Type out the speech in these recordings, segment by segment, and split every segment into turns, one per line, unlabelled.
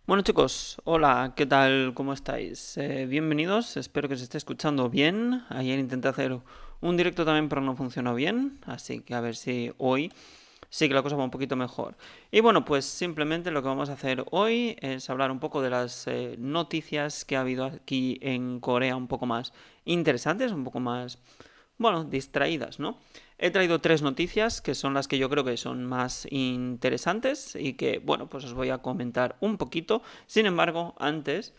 Bueno chicos, hola, ¿qué tal? ¿Cómo estáis? Bienvenidos, espero que se esté escuchando bien. Ayer intenté hacer un directo también, pero no funcionó bien, así que a ver si hoy sí que la cosa va un poquito mejor. Y bueno, pues simplemente lo que vamos a hacer hoy es hablar un poco de las noticias que ha habido aquí en Corea, un poco más interesantes, un poco más, bueno, distraídas, ¿no? He traído tres noticias que son las que yo creo que son más interesantes y que, bueno, pues os voy a comentar un poquito. Sin embargo, antes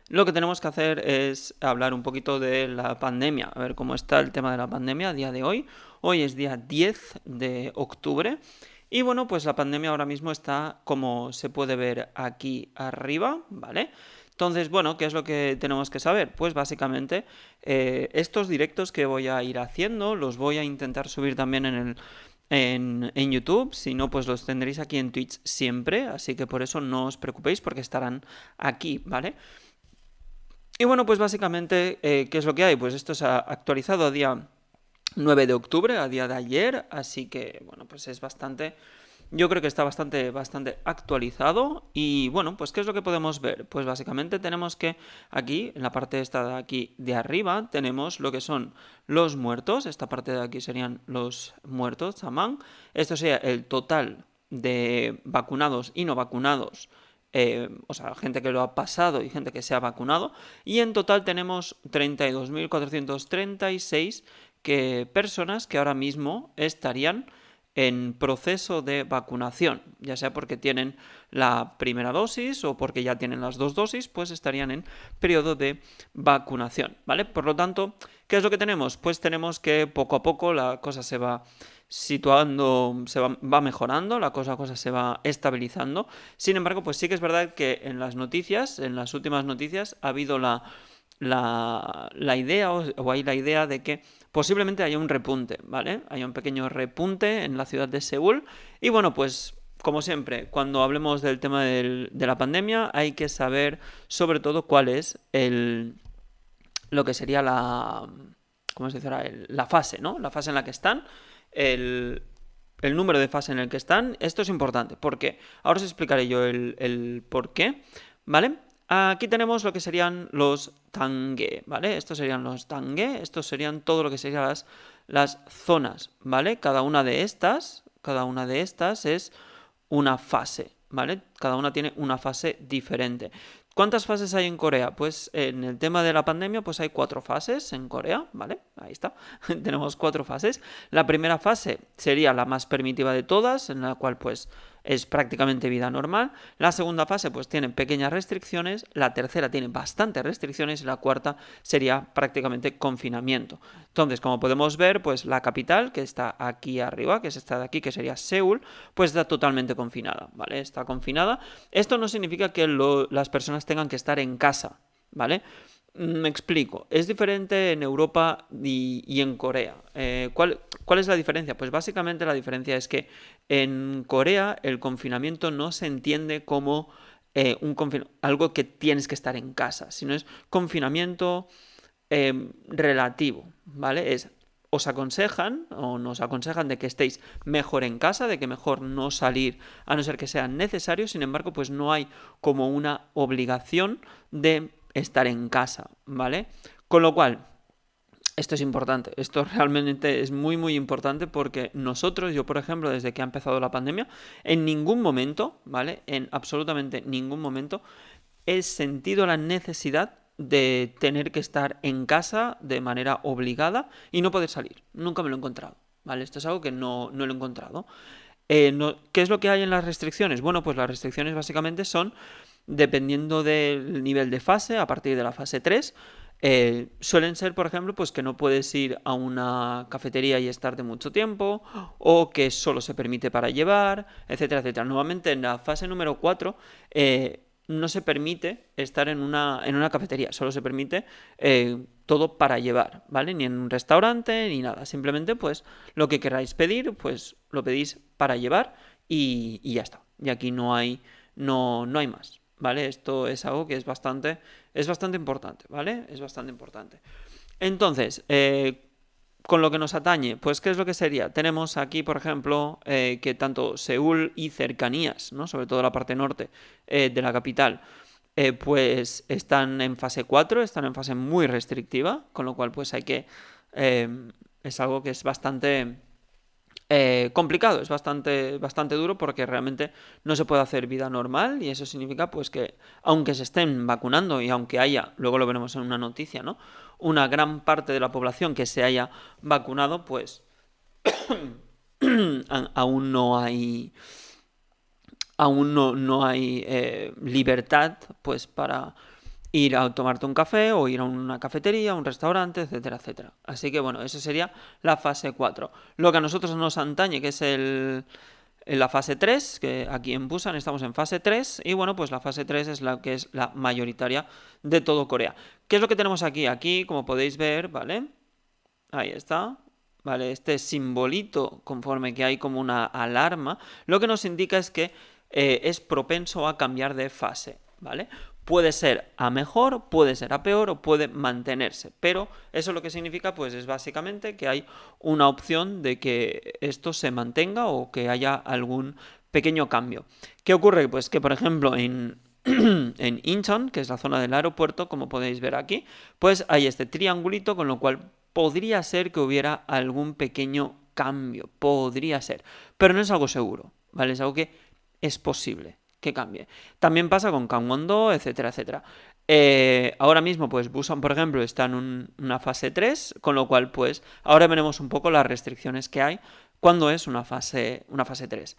lo que tenemos que hacer es hablar un poquito de la pandemia, a ver cómo está el tema de la pandemia a día de hoy. Hoy es día 10 de octubre y bueno, pues la pandemia ahora mismo está como se puede ver aquí arriba, ¿vale? Entonces, bueno, ¿qué es lo que tenemos que saber? Pues básicamente estos directos que voy a ir haciendo los voy a intentar subir también en YouTube, si no, pues los tendréis aquí en Twitch siempre, así que por eso no os preocupéis porque estarán aquí, ¿vale? Y bueno, pues básicamente, ¿qué es lo que hay? Pues esto se ha actualizado a día 9 de octubre, a día de ayer, así que, bueno, pues es bastante, yo creo que está bastante actualizado. Y bueno, pues ¿qué es lo que podemos ver? Pues básicamente tenemos que aquí, en la parte esta de aquí de arriba, tenemos lo que son los muertos. Esta parte de aquí serían los muertos, Tamán. Esto sería el total de vacunados y no vacunados, o sea, gente que lo ha pasado y gente que se ha vacunado, y en total tenemos 32.436 personas que ahora mismo estarían en proceso de vacunación, ya sea porque tienen la primera dosis o porque ya tienen las dos dosis, pues estarían en periodo de vacunación, ¿vale? Por lo tanto, ¿qué es lo que tenemos? Pues tenemos que poco a poco la cosa se va situando, va mejorando, la cosa se va estabilizando. Sin embargo, pues sí que es verdad que en las noticias, en las últimas noticias, ha habido la idea, o hay la idea de que posiblemente haya un repunte, ¿vale? Haya un pequeño repunte en la ciudad de Seúl. Y bueno, pues como siempre, cuando hablemos del tema de la pandemia, hay que saber sobre todo cuál es lo que sería ¿cómo se dice? La fase, ¿no? La fase en la que están, el, el número de fase en el que están. Esto es importante. ¿Por qué? Ahora os explicaré yo el por qué, ¿vale? Aquí tenemos lo que serían los tangue, ¿vale? Estos serían los tangue, estos serían todo lo que serían las zonas, ¿vale? Cada una de estas es una fase, ¿vale? Cada una tiene una fase diferente. ¿Cuántas fases hay en Corea? Pues en el tema de la pandemia, pues hay 4 fases en Corea, ¿vale? Ahí está. Tenemos 4 fases. La primera fase sería la más permisiva de todas, en la cual pues es prácticamente vida normal. La segunda fase pues tiene pequeñas restricciones, la tercera tiene bastantes restricciones y la cuarta sería prácticamente confinamiento. Entonces, como podemos ver, pues la capital, que está aquí arriba, que es esta de aquí, que sería Seúl, pues está totalmente confinada, ¿vale? Está confinada. Esto no significa que las personas tengan que estar en casa, ¿vale? Me explico. Es diferente en Europa y en Corea. ¿Cuál es la diferencia? Pues básicamente la diferencia es que en Corea el confinamiento no se entiende como algo que tienes que estar en casa, sino es confinamiento relativo, ¿vale? Os aconsejan o nos aconsejan de que estéis mejor en casa, de que mejor no salir a no ser que sea necesario. Sin embargo, pues no hay como una obligación de estar en casa, ¿vale? Con lo cual, esto es importante, esto realmente es muy muy importante porque nosotros, yo por ejemplo, desde que ha empezado la pandemia, en ningún momento, ¿vale? En absolutamente ningún momento he sentido la necesidad de tener que estar en casa de manera obligada y no poder salir. Nunca me lo he encontrado, ¿vale? Esto es algo que no lo he encontrado. ¿Qué es lo que hay en las restricciones? Bueno, pues las restricciones básicamente son, dependiendo del nivel de fase, a partir de la fase 3, suelen ser, por ejemplo, pues que no puedes ir a una cafetería y estarte mucho tiempo, o que solo se permite para llevar, etcétera, etcétera. Nuevamente, en la fase número 4, no se permite estar en una cafetería, solo se permite todo para llevar, ¿vale? Ni en un restaurante ni nada, simplemente pues lo que queráis pedir, pues lo pedís para llevar y ya está. Y aquí no hay más, ¿vale? Esto es algo que es bastante importante, ¿vale? Es bastante importante. Entonces, con lo que nos atañe, pues ¿qué es lo que sería? Tenemos aquí, por ejemplo, que tanto Seúl y cercanías, ¿no? Sobre todo la parte norte de la capital, pues están en fase 4, están en fase muy restrictiva, con lo cual pues hay que... es algo que es bastante complicado, es bastante duro porque realmente no se puede hacer vida normal y eso significa pues que aunque se estén vacunando y aunque haya, luego lo veremos en una noticia, ¿no? Una gran parte de la población que se haya vacunado, pues aún no hay no hay libertad pues para ir a tomarte un café o ir a una cafetería, a un restaurante, etcétera, etcétera. Así que bueno, eso sería la fase 4. Lo que a nosotros nos antañe, que es la fase 3, que aquí en Busan estamos en fase 3, y bueno, pues la fase 3 es la que es la mayoritaria de todo Corea. ¿Qué es lo que tenemos aquí? Aquí, como podéis ver, ¿vale? Ahí está. Vale, este simbolito, conforme que hay como una alarma, lo que nos indica es que es propenso a cambiar de fase, ¿vale? Puede ser a mejor, puede ser a peor o puede mantenerse, pero eso lo que significa pues es básicamente que hay una opción de que esto se mantenga o que haya algún pequeño cambio. ¿Qué ocurre? Pues que por ejemplo en Incheon, que es la zona del aeropuerto, como podéis ver aquí, pues hay este triangulito, con lo cual podría ser que hubiera algún pequeño cambio, podría ser, pero no es algo seguro, ¿vale? Es algo que es posible que cambie. También pasa con Gangwon-do, etcétera, etcétera. Ahora mismo, pues Busan, por ejemplo, está en una fase 3, con lo cual, pues, ahora veremos un poco las restricciones que hay cuando es una fase 3.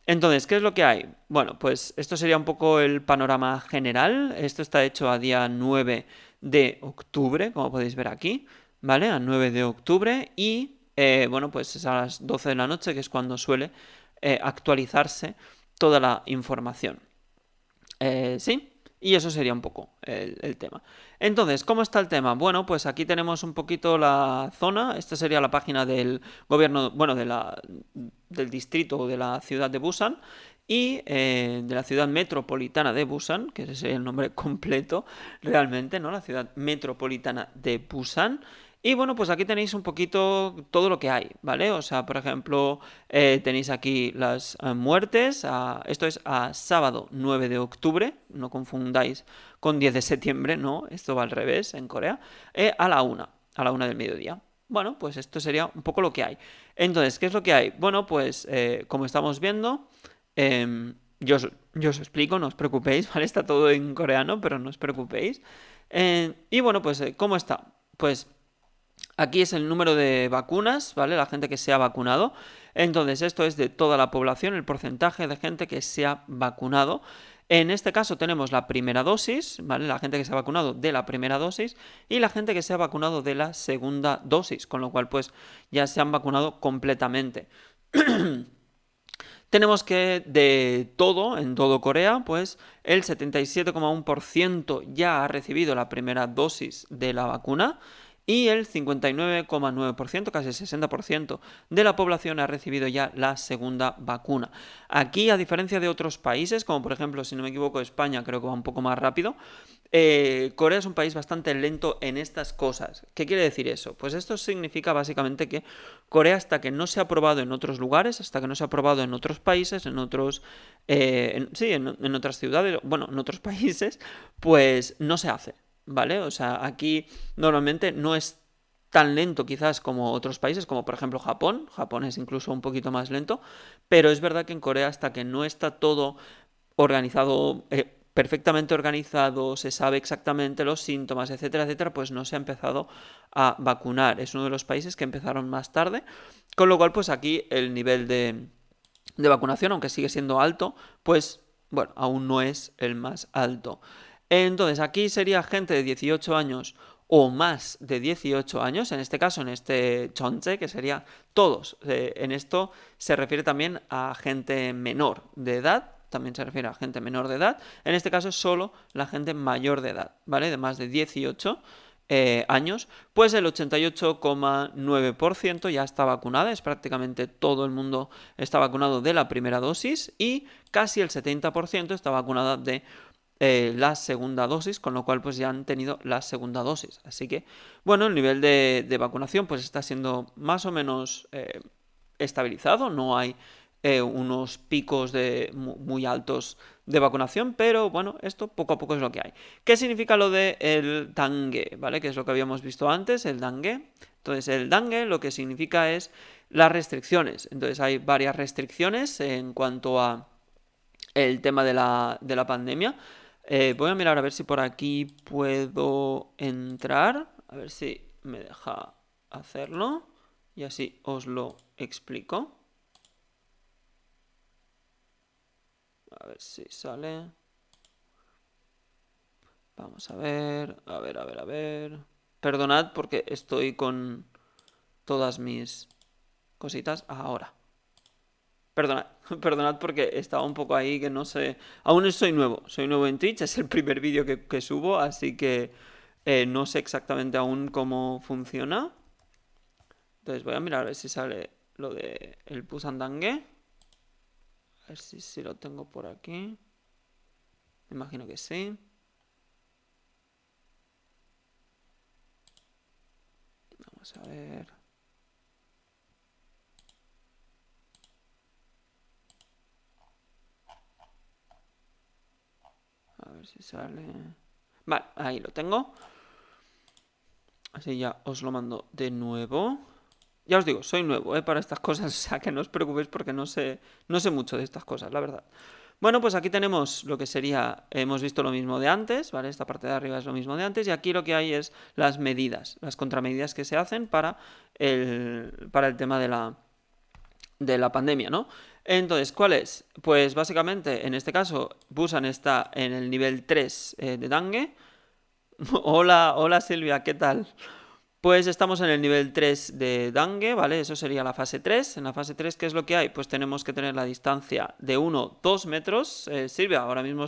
Entonces, ¿qué es lo que hay? Bueno, pues esto sería un poco el panorama general. Esto está hecho a día 9 de octubre, como podéis ver aquí, ¿vale? A 9 de octubre y, bueno, pues es a las 12 de la noche, que es cuando suele actualizarse toda la información. Sí, y eso sería un poco el tema. Entonces, ¿cómo está el tema? Bueno, pues aquí tenemos un poquito la zona. Esta sería la página del gobierno, bueno, del distrito o de la ciudad de Busan y de la ciudad metropolitana de Busan, que ese es el nombre completo realmente, ¿no? La ciudad metropolitana de Busan. Y bueno, pues aquí tenéis un poquito todo lo que hay, ¿vale? O sea, por ejemplo, tenéis aquí las muertes, esto es a sábado 9 de octubre, no confundáis con 10 de septiembre, no, esto va al revés en Corea, a la una del mediodía. Bueno, pues esto sería un poco lo que hay. Entonces, ¿qué es lo que hay? Bueno, pues como estamos viendo, yo os explico, no os preocupéis, ¿vale? Está todo en coreano, pero no os preocupéis. Y bueno, pues ¿cómo está? Pues aquí es el número de vacunas, ¿vale? La gente que se ha vacunado. Entonces, esto es de toda la población, el porcentaje de gente que se ha vacunado. En este caso tenemos la primera dosis, ¿vale? La gente que se ha vacunado de la primera dosis y la gente que se ha vacunado de la segunda dosis, con lo cual pues ya se han vacunado completamente. Tenemos que de todo, en todo Corea, pues el 77,1% ya ha recibido la primera dosis de la vacuna y el 59,9%, casi el 60% de la población ha recibido ya la segunda vacuna. Aquí, a diferencia de otros países, como por ejemplo, si no me equivoco, España creo que va un poco más rápido, Corea es un país bastante lento en estas cosas. ¿Qué quiere decir eso? Pues esto significa básicamente que Corea, hasta que no se ha probado en otros lugares, hasta que no se ha probado en otros países, en otros, en otras ciudades, bueno, en otros países, pues no se hace, ¿vale? O sea, aquí normalmente no es tan lento quizás como otros países, como por ejemplo Japón. Japón es incluso un poquito más lento, pero es verdad que en Corea, hasta que no está todo organizado, perfectamente organizado, se sabe exactamente los síntomas, etcétera, etcétera, pues no se ha empezado a vacunar. Es uno de los países que empezaron más tarde, con lo cual pues aquí el nivel de vacunación, aunque sigue siendo alto, pues bueno, aún no es el más alto. Entonces aquí sería gente de 18 años o más de 18 años, en este caso, en este chonche, que sería todos. En esto se refiere también a gente menor de edad, también se refiere a gente menor de edad. En este caso es solo la gente mayor de edad, ¿vale? De más de 18 años, pues el 88,9% ya está vacunada, es prácticamente todo el mundo está vacunado de la primera dosis y casi el 70% está vacunada de la segunda dosis, con lo cual pues ya han tenido la segunda dosis. Así que, bueno, el nivel de vacunación pues está siendo más o menos estabilizado, no hay unos picos muy altos de vacunación, pero bueno, esto poco a poco es lo que hay. ¿Qué significa lo de el dengue? ¿Vale? Que es lo que habíamos visto antes, el dengue. Entonces, el dengue lo que significa es las restricciones. Entonces, hay varias restricciones en cuanto a el tema de la pandemia. Voy a mirar a ver si por aquí puedo entrar, a ver si me deja hacerlo y así os lo explico. A ver si sale. Vamos a ver, a ver, a ver, a ver. Perdonad porque estoy con todas mis cositas ahora. Perdonad, perdonad porque estaba un poco ahí que no sé. Aún soy nuevo en Twitch, es el primer vídeo que subo, así que no sé exactamente aún cómo funciona. Entonces voy a mirar a ver si sale lo de el Pusandangue. A ver si lo tengo por aquí. Me imagino que sí. Vamos a ver. A ver si sale. Vale, ahí lo tengo. Así ya os lo mando de nuevo. Ya os digo, soy nuevo, para estas cosas, o sea que no os preocupéis porque no sé mucho de estas cosas, la verdad. Bueno, pues aquí tenemos lo que sería, hemos visto lo mismo de antes, ¿vale? Esta parte de arriba es lo mismo de antes y aquí lo que hay es las medidas, las contramedidas que se hacen para el tema de la pandemia, ¿no? Entonces, ¿cuál es? Pues básicamente, en este caso, Busan está en el nivel 3 de dengue. Hola, hola Silvia, ¿qué tal? Pues estamos en el nivel 3 de dengue, ¿vale? Eso sería la fase 3. En la fase 3, ¿qué es lo que hay? Pues tenemos que tener la distancia de 2 metros. Silvia, ahora mismo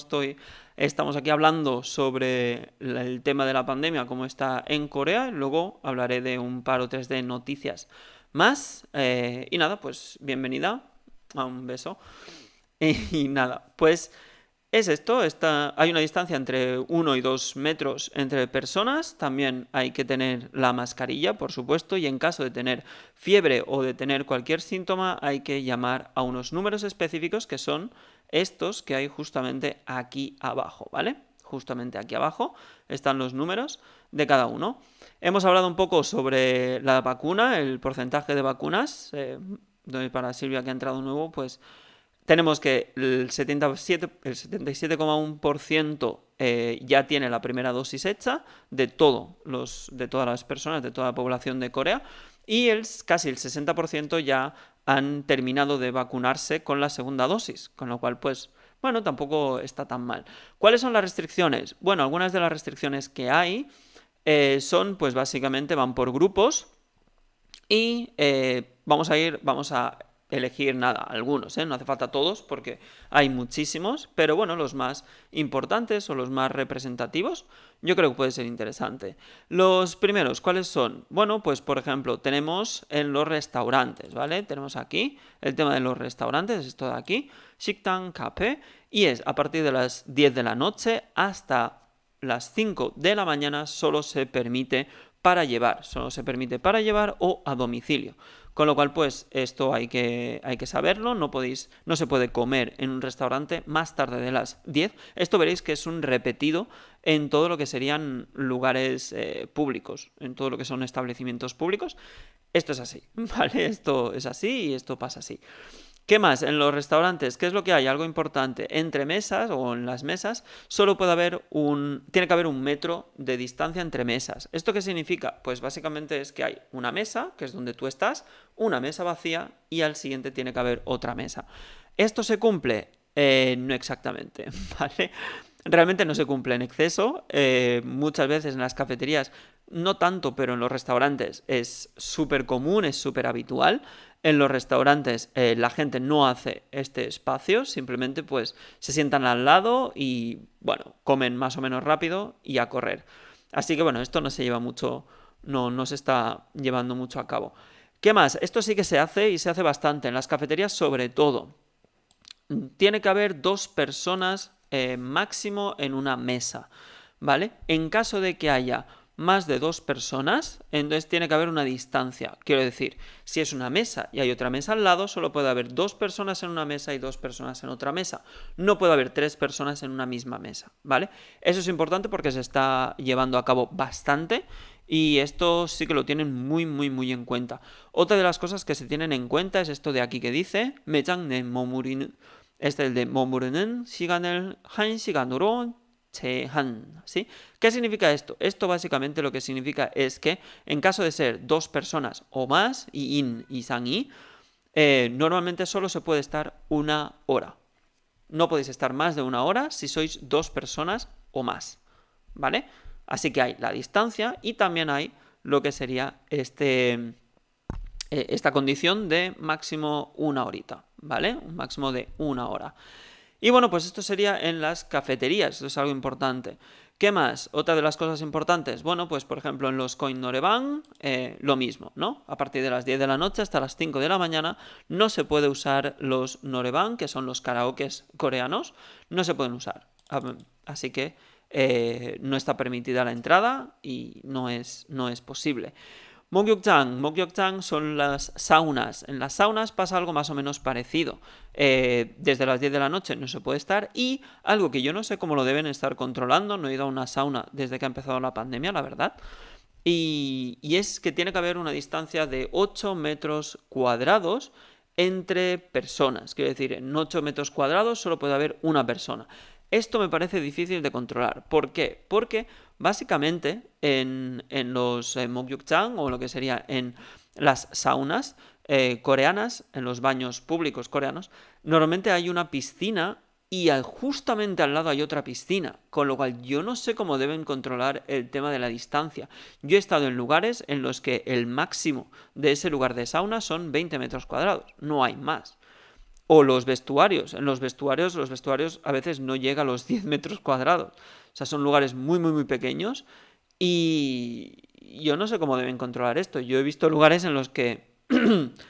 estamos aquí hablando sobre el tema de la pandemia, cómo está en Corea. Luego hablaré de un par o tres de noticias más. Y nada, pues bienvenida. Un beso. Y nada, pues es esto, hay una distancia entre 1 y 2 metros entre personas, también hay que tener la mascarilla, por supuesto, y en caso de tener fiebre o de tener cualquier síntoma hay que llamar a unos números específicos que son estos que hay justamente aquí abajo, ¿vale? Justamente aquí abajo están los números de cada uno. Hemos hablado un poco sobre la vacuna, el porcentaje de vacunas, para Silvia que ha entrado nuevo, pues tenemos que el 77,1% ya tiene la primera dosis hecha de todas las personas, de toda la población de Corea, y casi el 60% ya han terminado de vacunarse con la segunda dosis, con lo cual, pues, bueno, tampoco está tan mal. ¿Cuáles son las restricciones? Bueno, algunas de las restricciones que hay pues básicamente van por grupos y vamos a elegir nada, algunos, no hace falta todos porque hay muchísimos, pero bueno, los más importantes o los más representativos, yo creo que puede ser interesante. Los primeros, ¿cuáles son? Bueno, pues por ejemplo, tenemos en los restaurantes, ¿vale? Tenemos aquí el tema de los restaurantes, esto de aquí, Shiktan Cafe, y es a partir de las 10 de la noche hasta las 5 de la mañana solo se permite para llevar o a domicilio. Con lo cual, pues, esto hay que saberlo, no se puede comer en un restaurante más tarde de las 10. Esto veréis que es un repetido en todo lo que serían lugares públicos, en todo lo que son establecimientos públicos. Esto es así, ¿vale? Esto es así y esto pasa así. ¿Qué más? En los restaurantes, ¿qué es lo que hay? Algo importante. Entre mesas o en las mesas solo tiene que haber 1 metro de distancia entre mesas. ¿Esto qué significa? Pues básicamente es que hay una mesa, que es donde tú estás, una mesa vacía y al siguiente tiene que haber otra mesa. ¿Esto se cumple? No exactamente, ¿vale? Realmente no se cumple en exceso. Muchas veces en las cafeterías, no tanto, pero en los restaurantes es súper común, es súper habitual. En los restaurantes la gente no hace este espacio, simplemente pues se sientan al lado y bueno, comen más o menos rápido y a correr. Así que bueno, esto no se lleva mucho, no se está llevando mucho a cabo. ¿Qué más? Esto sí que se hace y se hace bastante en las cafeterías sobre todo. Tiene que haber 2 personas máximo en una mesa, ¿vale? En caso de que haya más de 2 personas, entonces tiene que haber una distancia. Quiero decir, si es una mesa y hay otra mesa al lado, solo puede haber 2 personas en una mesa y 2 personas en otra mesa. No puede haber 3 personas en una misma mesa, ¿vale? Eso es importante porque se está llevando a cabo bastante y esto sí que lo tienen muy, muy, muy en cuenta. Otra de las cosas que se tienen en cuenta es esto de aquí que dice 매장 내 머무리는 este es el de 머무르는 시간을 1시간으로 제한, ¿sí? ¿Qué significa esto? Esto básicamente lo que significa es que en caso de ser 2 personas o más, y in y 상이, normalmente solo se puede estar 1 hora. No podéis estar más de 1 hora si sois 2 personas o más, ¿vale? Así que hay la distancia y también hay lo que sería esta condición de máximo 1 horita, ¿vale? Un máximo de 1 hora. Y bueno, pues esto sería en las cafeterías, esto es algo importante. ¿Qué más? Otra de las cosas importantes, bueno, pues por ejemplo en los Coin Noreban, lo mismo, ¿no? A partir de las 10 de la noche hasta las 5 de la mañana no se puede usar los Noreban, que son los karaokes coreanos, no se pueden usar. Así que no está permitida la entrada y no es posible. Mogyokjang son las saunas. En las saunas pasa algo más o menos parecido. Desde las 10 de la noche no se puede estar y algo que yo no sé cómo lo deben estar controlando, no he ido a una sauna desde que ha empezado la pandemia, la verdad, y es que tiene que haber una distancia de 8 metros cuadrados entre personas. Quiero decir, en 8 metros cuadrados solo puede haber una persona. Esto me parece difícil de controlar. ¿Por qué? Porque básicamente en los mogyukjang o lo que sería en las saunas coreanas, en los baños públicos coreanos, normalmente hay una piscina y justamente al lado hay otra piscina, con lo cual yo no sé cómo deben controlar el tema de la distancia. Yo he estado en lugares en los que el máximo de ese lugar de sauna son 20 metros cuadrados, no hay más. O los vestuarios. En los vestuarios a veces no llega a los 10 metros cuadrados. O sea, son lugares muy, muy, muy pequeños y yo no sé cómo deben controlar esto. Yo he visto lugares en los que...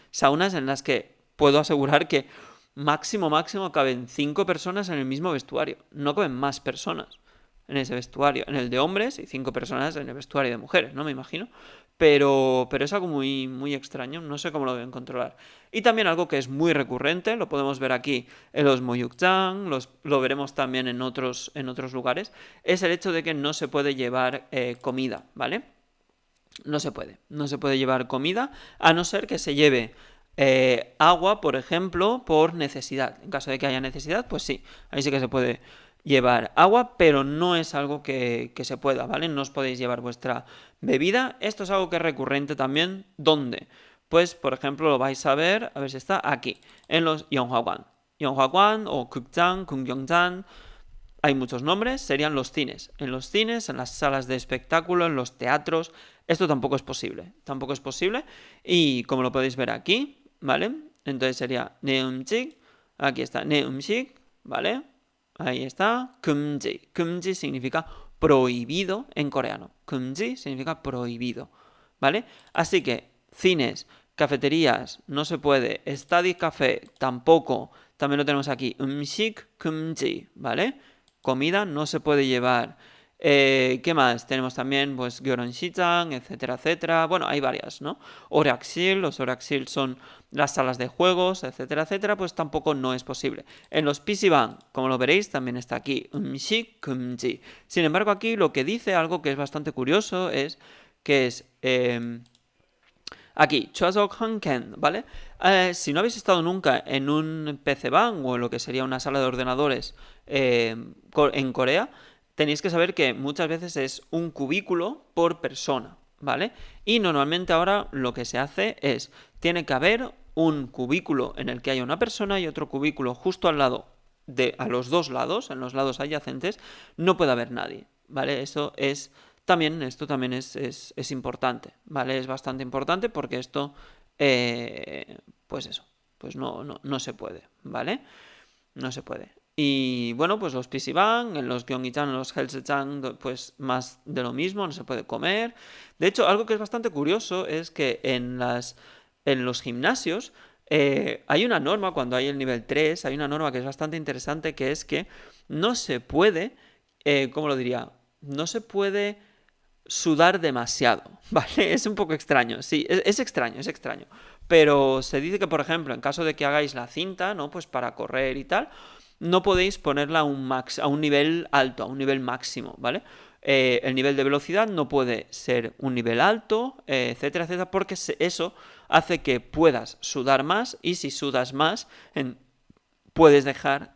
saunas en las que puedo asegurar que máximo caben 5 personas en el mismo vestuario. No caben más personas en ese vestuario. En el de hombres y 5 personas en el vestuario de mujeres, ¿no? Me imagino. Pero es algo muy, muy extraño, no sé cómo lo deben controlar. Y también algo que es muy recurrente, lo podemos ver aquí en los moyukjang, lo veremos también en otros lugares, es el hecho de que no se puede llevar comida, ¿vale? No se puede llevar comida, a no ser que se lleve agua, por ejemplo, por necesidad. En caso de que haya necesidad, pues sí, ahí sí que se puede llevar agua, pero no es algo que se pueda, ¿vale? No os podéis llevar vuestra bebida. Esto es algo que es recurrente también. ¿Dónde? Pues, por ejemplo, lo vais a ver si está aquí, en los Yonghwawan. Yonghwawan o Gukjang, Kungyongjan, hay muchos nombres, serían los cines. En los cines, en las salas de espectáculo, en los teatros, esto tampoco es posible. Tampoco es posible. Y como lo podéis ver aquí, ¿vale? Entonces sería neumjik, aquí está neumjik, ¿vale? Ahí está, kumji. Kumji significa prohibido en coreano. Kumji significa prohibido, ¿vale? Así que cines, cafeterías, no se puede. Study café, tampoco. También lo tenemos aquí. Umshik kumji, ¿vale? Comida no se puede llevar. ¿Qué más? Tenemos también, pues, Gyeongshichang, etcétera, etcétera. Bueno, hay varias, ¿no? Oraksil, los Oraksil son las salas de juegos, etcétera, etcétera, pues tampoco no es posible. En los PC방, como lo veréis, también está aquí, Umshik Kumji. Sin embargo, aquí lo que dice, algo que es bastante curioso, es que es... aquí, Choazok Hanken, ¿vale? Si no habéis estado nunca en un PC-Bang o en lo que sería una sala de ordenadores en Corea, tenéis que saber que muchas veces es un cubículo por persona, ¿vale? Y normalmente ahora lo que se hace es, tiene que haber un cubículo en el que haya una persona y otro cubículo justo al lado, a los dos lados, en los lados adyacentes, no puede haber nadie, ¿vale? Esto también es importante, ¿vale? Es bastante importante porque esto, pues eso, pues no se puede, ¿vale? No se puede. Y bueno, pues los PC방, en los Gyeonggichan, en los Helsechang, pues más de lo mismo, no se puede comer. De hecho, algo que es bastante curioso es que en los gimnasios hay una norma, cuando hay el nivel 3, hay una norma que es bastante interesante, que es que no se puede, ¿cómo lo diría? No se puede sudar demasiado, ¿vale? Es un poco extraño, sí, es extraño, es extraño. Pero se dice que, por ejemplo, en caso de que hagáis la cinta, ¿no? Pues para correr y tal, no podéis ponerla a un nivel alto, a un nivel máximo, ¿vale? El nivel de velocidad no puede ser un nivel alto, etcétera, etcétera, porque eso hace que puedas sudar más y si sudas más, puedes dejar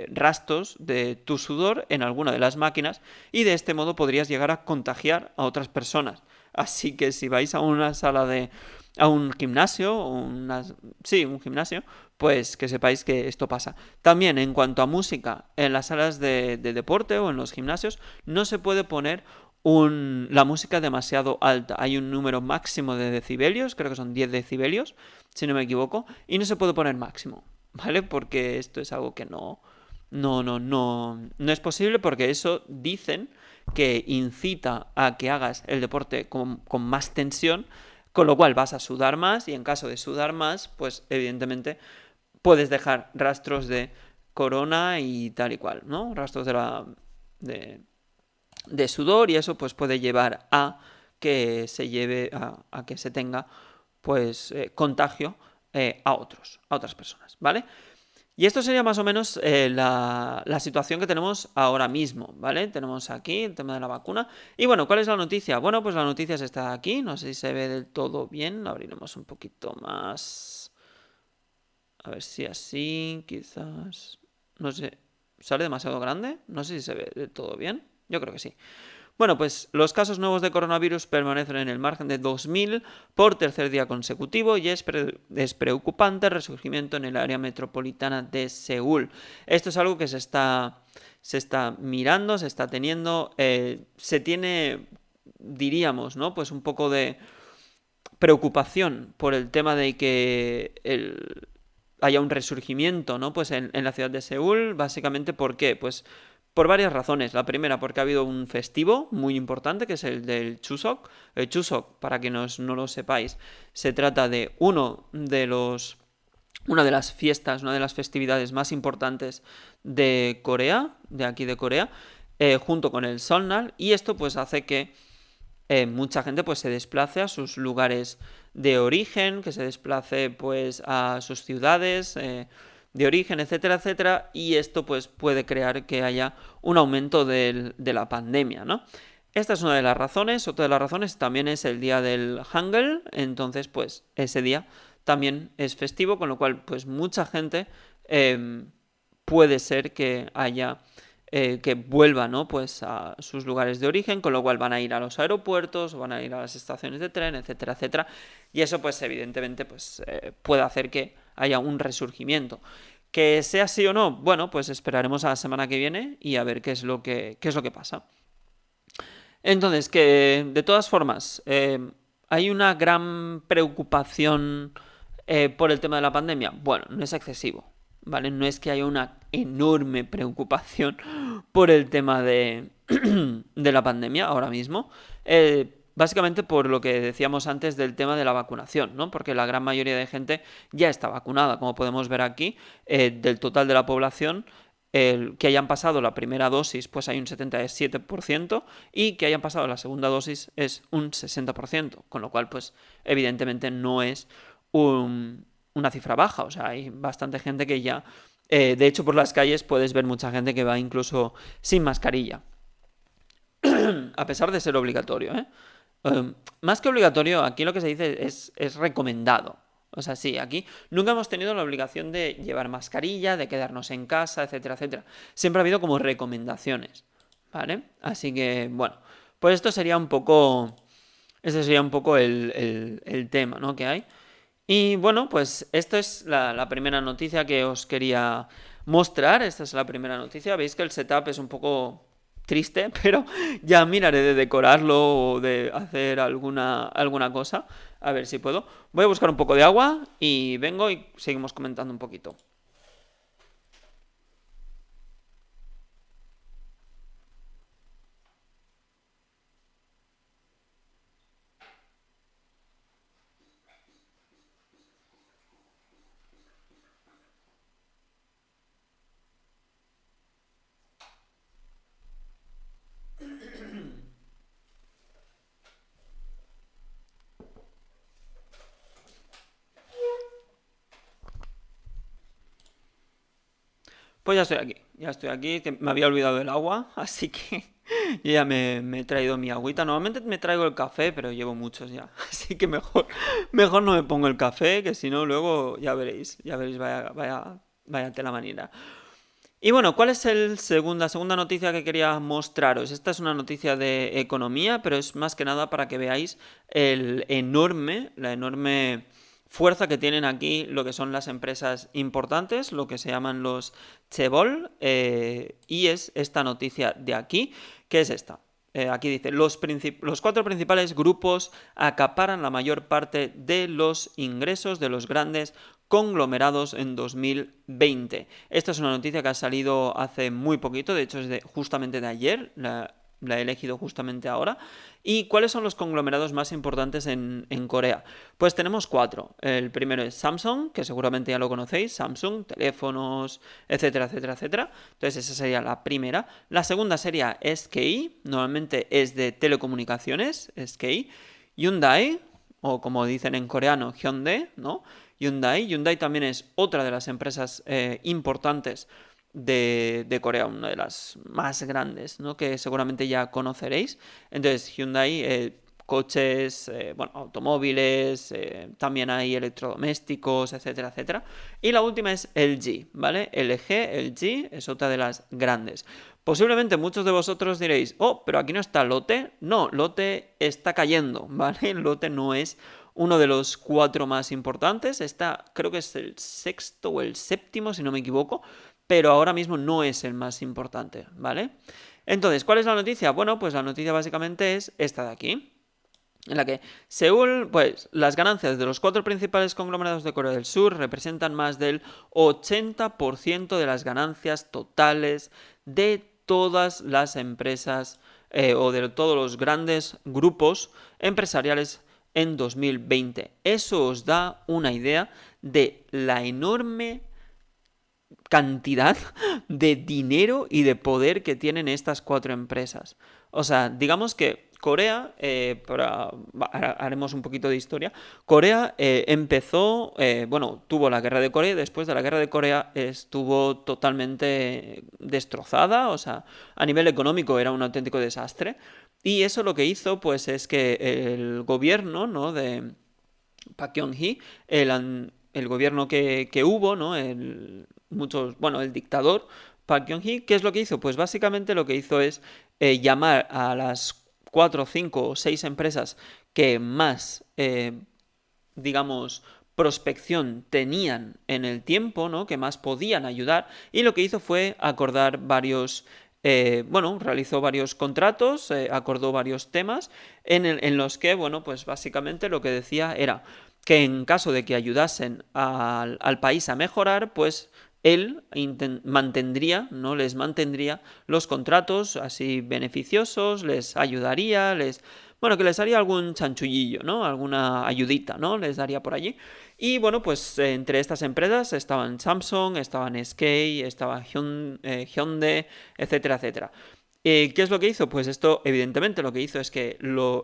rastros de tu sudor en alguna de las máquinas y de este modo podrías llegar a contagiar a otras personas. Así que si vais a una sala a un gimnasio, sí, un gimnasio, pues que sepáis que esto pasa. También en cuanto a música, en las salas de deporte o en los gimnasios no se puede poner la música demasiado alta. Hay un número máximo de decibelios, creo que son 10 decibelios, si no me equivoco, y no se puede poner máximo. ¿Vale? Porque esto es algo que no es posible porque eso dicen que incita a que hagas el deporte con más tensión, con lo cual vas a sudar más y en caso de sudar más, pues evidentemente puedes dejar rastros de corona y tal y cual, ¿no? Rastros de, de sudor y eso pues puede llevar a que se lleve a que se tenga pues contagio a otras personas, ¿vale? Y esto sería más o menos la situación que tenemos ahora mismo, ¿vale? Tenemos aquí el tema de la vacuna. Y bueno, ¿cuál es la noticia? Bueno, pues la noticia está aquí, no sé si se ve del todo bien, lo abriremos un poquito más. A ver si así, quizás. No sé, ¿sale demasiado grande? No sé si se ve del todo bien. Yo creo que sí. Bueno, pues los casos nuevos de coronavirus permanecen en el margen de 2.000 por tercer día consecutivo y es preocupante el resurgimiento en el área metropolitana de Seúl. Esto es algo que se está mirando, se está teniendo, se tiene, diríamos, ¿no? Pues un poco de preocupación por el tema de que haya un resurgimiento, ¿no? Pues en la ciudad de Seúl, básicamente, ¿por qué? Pues por varias razones. La primera, porque ha habido un festivo muy importante, que es el del Chuseok. El Chuseok, para que no lo sepáis, se trata de una de las fiestas, una de las festividades más importantes de Corea, de aquí de Corea, junto con el Seolnal, y esto pues hace que mucha gente pues se desplace a sus lugares de origen, que se desplace pues a sus ciudades de origen, etcétera, etcétera, y esto pues puede crear que haya un aumento de la pandemia, ¿no? Esta es una de las razones, otra de las razones también es el día del Hangul, entonces pues ese día también es festivo, con lo cual pues mucha gente puede ser que haya que vuelvan, ¿no? Pues a sus lugares de origen, con lo cual van a ir a los aeropuertos, van a ir a las estaciones de tren, etcétera, etcétera. Y eso, pues, evidentemente, pues, puede hacer que haya un resurgimiento. Que sea así o no, bueno, pues esperaremos a la semana que viene y a ver qué es lo que pasa. Entonces, que de todas formas, hay una gran preocupación por el tema de la pandemia. Bueno, no es excesivo, ¿vale? No es que haya una enorme preocupación por el tema de la pandemia ahora mismo. Básicamente por lo que decíamos antes del tema de la vacunación, ¿no? Porque la gran mayoría de gente ya está vacunada, como podemos ver aquí, del total de la población. Que hayan pasado la primera dosis, pues hay un 77%, y que hayan pasado la segunda dosis es un 60%, con lo cual, pues, evidentemente no es una cifra baja, o sea, hay bastante gente que ya, de hecho, por las calles puedes ver mucha gente que va incluso sin mascarilla, a pesar de ser obligatorio, ¿eh? Más que obligatorio, aquí lo que se dice es recomendado. O sea, sí, aquí nunca hemos tenido la obligación de llevar mascarilla, de quedarnos en casa, etcétera, etcétera. Siempre ha habido como recomendaciones, ¿vale? Así que, bueno, pues esto sería un poco, este sería un poco el tema, ¿no? Que hay. Y bueno, pues esta es la primera noticia que os quería mostrar. Esta es la primera noticia. Veis que el setup es un poco triste, pero ya miraré de decorarlo o de hacer alguna cosa. A ver si puedo. Voy a buscar un poco de agua y vengo y seguimos comentando un poquito. Pues ya estoy aquí, que me había olvidado del agua, así que ya me he traído mi agüita. Normalmente me traigo el café, pero llevo muchos ya, así que mejor no me pongo el café, que si no luego ya veréis, vaya tela manera. Y bueno, ¿cuál es la segunda noticia que quería mostraros? Esta es una noticia de economía, pero es más que nada para que veáis la enorme fuerza que tienen aquí lo que son las empresas importantes, lo que se llaman los chaebol, y es esta noticia de aquí, que es esta. Aquí dice, los cuatro principales grupos acaparan la mayor parte de los ingresos de los grandes conglomerados en 2020. Esta es una noticia que ha salido hace muy poquito, de hecho es justamente de ayer, la he elegido justamente ahora. ¿Y cuáles son los conglomerados más importantes en Corea? Pues tenemos cuatro. El primero es Samsung, que seguramente ya lo conocéis, Samsung, teléfonos, etcétera, etcétera, etcétera. Entonces esa sería la primera. La segunda sería SKI, normalmente es de telecomunicaciones, SKI. Hyundai, o como dicen en coreano, Hyundai, ¿no? Hyundai también es otra de las empresas importantes de Corea, una de las más grandes, ¿no? Que seguramente ya conoceréis. Entonces, Hyundai, coches, bueno, automóviles, también hay electrodomésticos, etcétera, etcétera. Y la última es LG, ¿vale? LG es otra de las grandes. Posiblemente muchos de vosotros diréis, oh, pero aquí no está Lotte. No, Lotte está cayendo, ¿vale? Lotte no es uno de los cuatro más importantes. Está, creo que es el sexto o el séptimo, si no me equivoco, pero ahora mismo no es el más importante, ¿vale? Entonces, ¿cuál es la noticia? Bueno, pues la noticia básicamente es esta de aquí, en la que Seúl, pues las ganancias de los cuatro principales conglomerados de Corea del Sur representan más del 80% de las ganancias totales de todas las empresas o de todos los grandes grupos empresariales en 2020. Eso os da una idea de la enorme cantidad de dinero y de poder que tienen estas cuatro empresas. O sea, digamos que Corea, haremos un poquito de historia, Corea empezó, bueno, tuvo la guerra de Corea y después de la guerra de Corea estuvo totalmente destrozada, o sea, a nivel económico era un auténtico desastre. Y eso lo que hizo, pues, es que el gobierno, ¿no? de Park Geun-hye, el gobierno que hubo, ¿no? Bueno, el dictador Park Geun-hye, ¿qué es lo que hizo? Pues básicamente lo que hizo es llamar a las 4, 5 o 6 empresas que más, digamos, prospección tenían en el tiempo, ¿no? Que más podían ayudar, y lo que hizo fue acordar bueno, realizó varios contratos, acordó varios temas en los que, bueno, pues básicamente lo que decía era que en caso de que ayudasen al país a mejorar, pues él mantendría, ¿no? Les mantendría los contratos así beneficiosos, les ayudaría, bueno, que les haría algún chanchullillo, ¿no? Alguna ayudita, ¿no? Les daría por allí. Y bueno, pues entre estas empresas estaban Samsung, estaban SK, estaba Hyundai, etcétera, etcétera. ¿Qué es lo que hizo? Pues esto, evidentemente, lo que hizo es que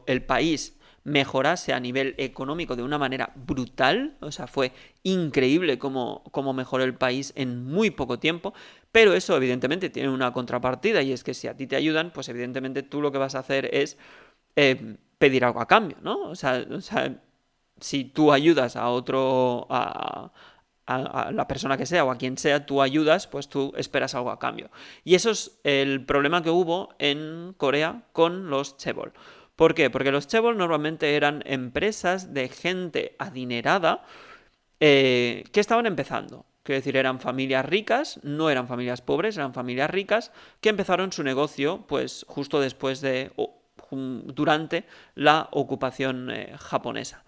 el país mejorase a nivel económico de una manera brutal, o sea, fue increíble cómo mejoró el país en muy poco tiempo, pero eso evidentemente tiene una contrapartida y es que si a ti te ayudan, pues evidentemente tú lo que vas a hacer es pedir algo a cambio, ¿no? O sea, si tú ayudas a otro, a la persona que sea o a quien sea, tú ayudas, pues tú esperas algo a cambio. Y eso es el problema que hubo en Corea con los chaebol. ¿Por qué? Porque los chaebol normalmente eran empresas de gente adinerada que estaban empezando. Quiero decir, eran familias ricas, no eran familias pobres, eran familias ricas que empezaron su negocio pues justo después durante la ocupación japonesa.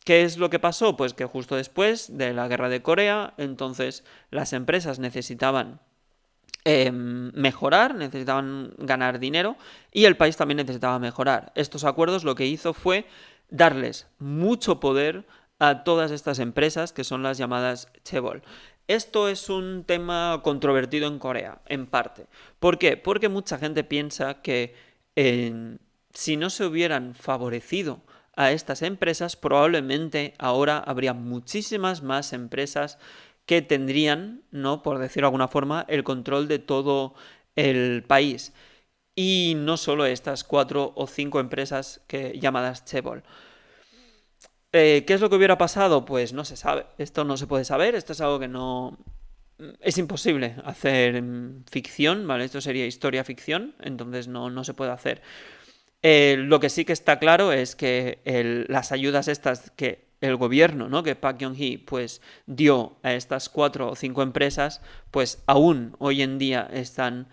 ¿Qué es lo que pasó? Pues que justo después de la guerra de Corea, entonces las empresas necesitaban mejorar, necesitaban ganar dinero y el país también necesitaba mejorar. Estos acuerdos lo que hizo fue darles mucho poder a todas estas empresas que son las llamadas chaebol. Esto es un tema controvertido en Corea, en parte. ¿Por qué? Porque mucha gente piensa que si no se hubieran favorecido a estas empresas, probablemente ahora habría muchísimas más empresas que tendrían, ¿no? Por decirlo de alguna forma, el control de todo el país. Y no solo estas 4 o 5 empresas llamadas Chebol. ¿Qué es lo que hubiera pasado? Pues no se sabe. Esto no se puede saber. Esto es algo que no... Es imposible hacer ficción, ¿vale? Esto sería historia ficción, entonces no se puede hacer. Lo que sí que está claro es que las ayudas estas que el gobierno, ¿no? Que Park Geun-hye pues dio a estas 4 o 5 empresas, pues aún hoy en día están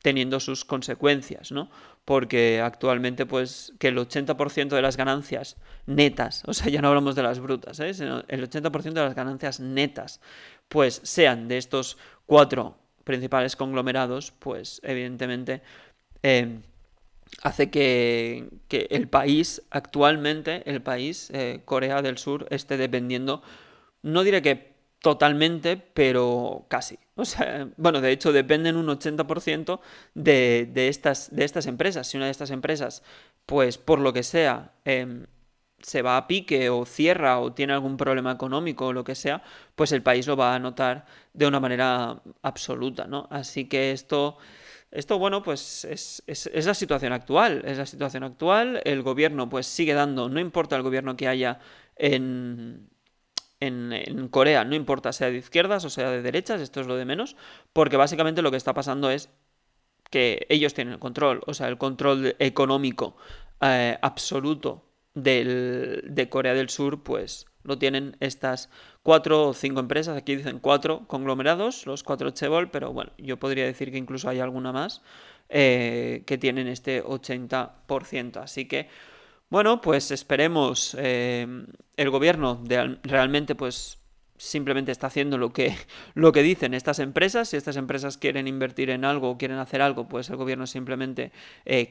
teniendo sus consecuencias, ¿no? Porque actualmente pues que el 80% de las ganancias netas, o sea, ya no hablamos de las brutas, sino el 80% de las ganancias netas, pues sean de estos 4 principales conglomerados, pues evidentemente eh, hace que el país, actualmente, Corea del Sur, esté dependiendo, no diré que totalmente, pero casi. O sea, bueno, de hecho dependen un 80% de estas empresas. Si una de estas empresas, pues por lo que sea, se va a pique o cierra o tiene algún problema económico o lo que sea, pues el país lo va a notar de una manera absoluta, ¿no? Así que esto, bueno, pues es la situación actual. Es la situación actual. El gobierno, pues sigue dando, no importa el gobierno que haya en Corea, no importa sea de izquierdas o sea de derechas, esto es lo de menos, porque básicamente lo que está pasando es que ellos tienen el control, o sea, el control económico absoluto de Corea del Sur, pues lo tienen estas 4 o 5 empresas, aquí dicen 4 conglomerados, los 4 Chebol, pero bueno, yo podría decir que incluso hay alguna más que tienen este 80%, así que bueno, pues esperemos. El gobierno realmente, pues, simplemente está haciendo lo que dicen estas empresas. Si estas empresas quieren invertir en algo o quieren hacer algo, pues el gobierno simplemente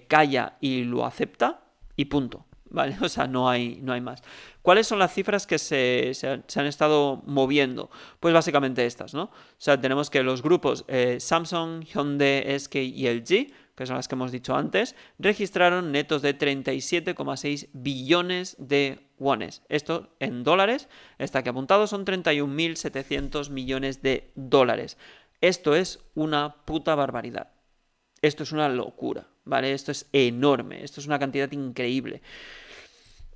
calla y lo acepta y punto. ¿Vale? O sea, no hay más. ¿Cuáles son las cifras que se han estado moviendo? Pues básicamente estas, ¿no? O sea, tenemos que los grupos Samsung, Hyundai, SK y LG, que son las que hemos dicho antes, registraron netos de 37,6 billones de wones. Esto en dólares, está aquí apuntado, son 31.700 millones de dólares. Esto es una puta barbaridad. Esto es una locura, ¿vale? Esto es enorme, esto es una cantidad increíble.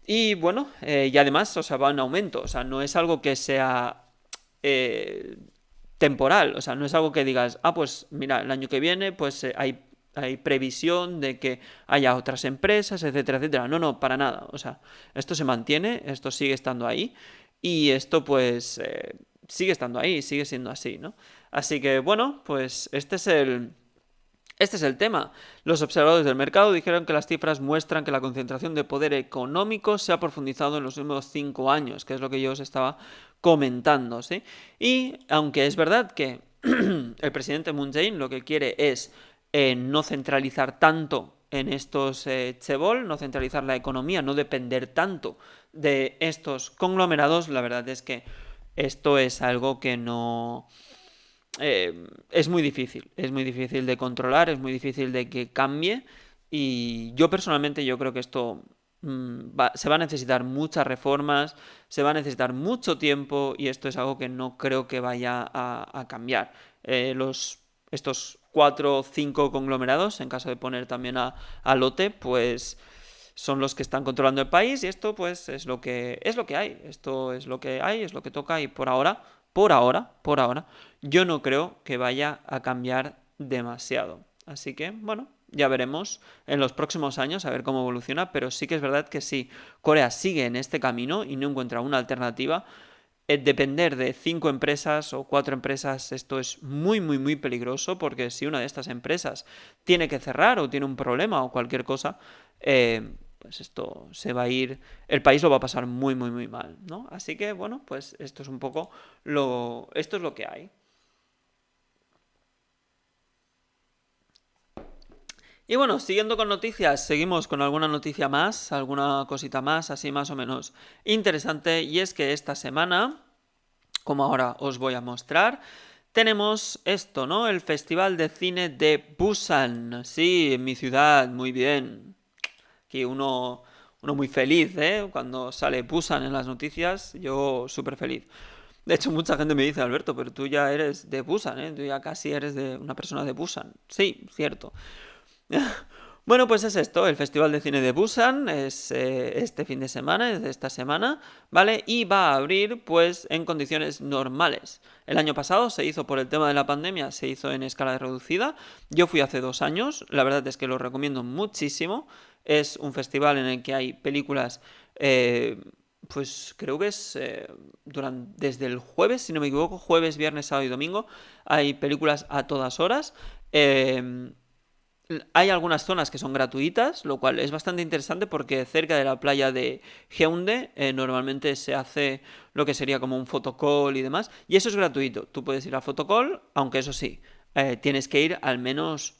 Y bueno, y además, o sea, va en aumento, o sea, no es algo que sea eh, temporal, o sea, no es algo que digas, pues mira, el año que viene pues hay previsión de que haya otras empresas, etcétera, etcétera. No, para nada, o sea, esto se mantiene, esto sigue estando ahí y esto pues sigue estando ahí, sigue siendo así, ¿no? Así que bueno, pues este es el tema. Los observadores del mercado dijeron que las cifras muestran que la concentración de poder económico se ha profundizado en los últimos 5 años, que es lo que yo os estaba comentando, ¿sí? Y aunque es verdad que el presidente Moon Jae-in lo que quiere es no centralizar tanto en estos Chebol, no centralizar la economía, no depender tanto de estos conglomerados, la verdad es que esto es algo que no es muy difícil de controlar, es muy difícil de que cambie y yo personalmente yo creo que esto se va a necesitar muchas reformas, se va a necesitar mucho tiempo y esto es algo que no creo que vaya a cambiar. Estos 4 o 5 conglomerados, en caso de poner también a Lotte, pues son los que están controlando el país y esto pues es lo que hay, esto es lo que hay, es lo que toca y por ahora, yo no creo que vaya a cambiar demasiado. Así que, bueno, ya veremos en los próximos años a ver cómo evoluciona, pero sí que es verdad que si Corea sigue en este camino y no encuentra una alternativa, depender de 5 empresas o 4 empresas, esto es muy, muy, muy peligroso porque si una de estas empresas tiene que cerrar o tiene un problema o cualquier cosa, pues esto se va a ir, el país lo va a pasar muy, muy, muy mal, ¿no? Así que, bueno, pues esto es un poco esto es lo que hay. Y bueno, siguiendo con noticias, seguimos con alguna noticia más, alguna cosita más, así más o menos interesante, y es que esta semana, como ahora os voy a mostrar, tenemos esto, ¿no? El Festival de Cine de Busan. Sí, en mi ciudad, muy bien. Aquí uno muy feliz, ¿eh? Cuando sale Busan en las noticias, yo súper feliz. De hecho, mucha gente me dice, Alberto, pero tú ya eres de Busan, ¿eh? Tú ya casi eres de una persona de Busan. Sí, cierto. Bueno, pues es esto, el Festival de Cine de Busan es este fin de semana, es de esta semana, ¿vale? Y va a abrir pues en condiciones normales. El año pasado se hizo por el tema de la pandemia, se hizo en escala reducida. Yo fui hace 2 años, la verdad es que lo recomiendo muchísimo. Es un festival en el que hay películas, pues creo que es desde el jueves, si no me equivoco, jueves, viernes, sábado y domingo, hay películas a todas horas. Eh, Hay algunas zonas que son gratuitas, lo cual es bastante interesante porque cerca de la playa de Geunde normalmente se hace lo que sería como un fotocall y demás, y eso es gratuito. Tú puedes ir al fotocall, aunque eso sí, tienes que ir al menos,